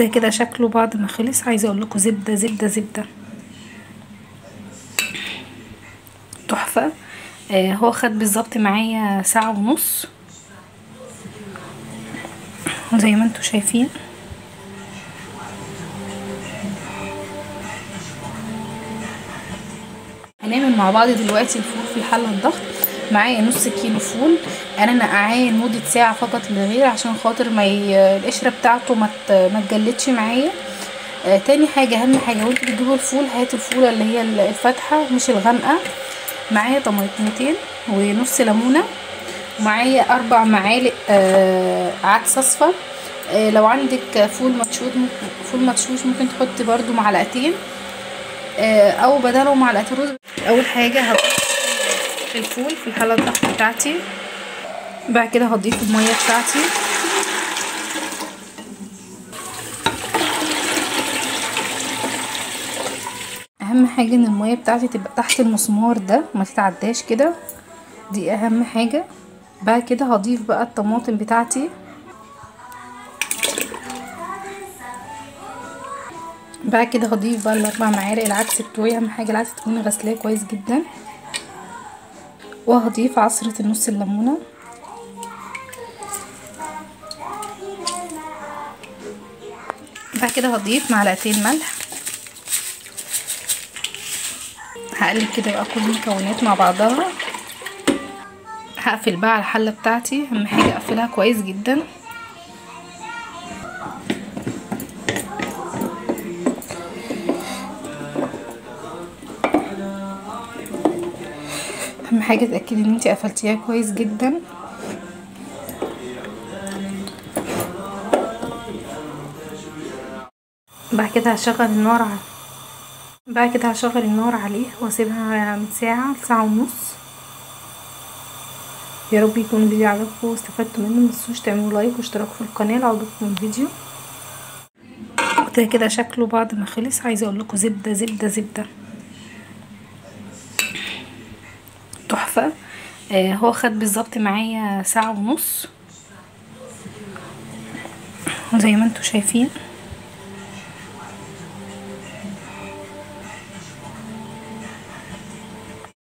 ده كده شكله بعد ما خلص. عايزه اقول لكم زبده زبده زبده تحفه. هو خد بالظبط معايا ساعه ونص زي ما انتوا شايفين. هنعمل مع بعض دلوقتي الفول في حله الضغط. معايا نص كيلو فول، انا نقعاه لمده ساعه فقط لا غير عشان خاطر ما القشره بتاعته ما تجلدش معايا. تاني حاجه، اهم حاجه وانتوا بتجيبوا الفول هاتوا الفوله اللي هي الفاتحه مش الغامقه. معايا طماطمتين ونص ليمونه، ومعايا 4 معالق عدس اصفر. لو عندك فول مدشوش ممكن تحطي برضو معلقتين او بداله معلقتين رز. اول حاجه هضيف الفول في الحله الضغط بتاعتي، بعد كده هضيف الميه بتاعتي. اهم حاجه ان الميه بتاعتي تبقى تحت المسمار ده ما تتعداش كده، دي اهم حاجه. بعد كده هضيف بقى الطماطم بتاعتي، بعد كده هضيف بقى ال4 معالق العدس بتوعي. اهم حاجه العدس تكوني غسلاه كويس جدا، وهضيف عصره النص الليمونه. بعد كده هضيف معلقتين ملح. هقلب كده بقى كل المكونات مع بعضها. هقفل بقى على الحله بتاعتي، اهم حاجه اقفلها كويس جدا. اهم حاجه تاكدي ان انتي قفلتيها كويس جدا. بعد كده هشغل النار عليه واسيبها من ساعه لساعه ونص. يا رب يكون الفيديو عجبكم واستفدتوا منه. متنسوش تعملوا لايك واشتراك في القناه لو عجبكم الفيديو. ده كده شكله بعد ما خلص. عايزه اقول لكم زبده زبده زبده تحفه. هو خد بالظبط معايا ساعه ونص زي ما انتوا شايفين.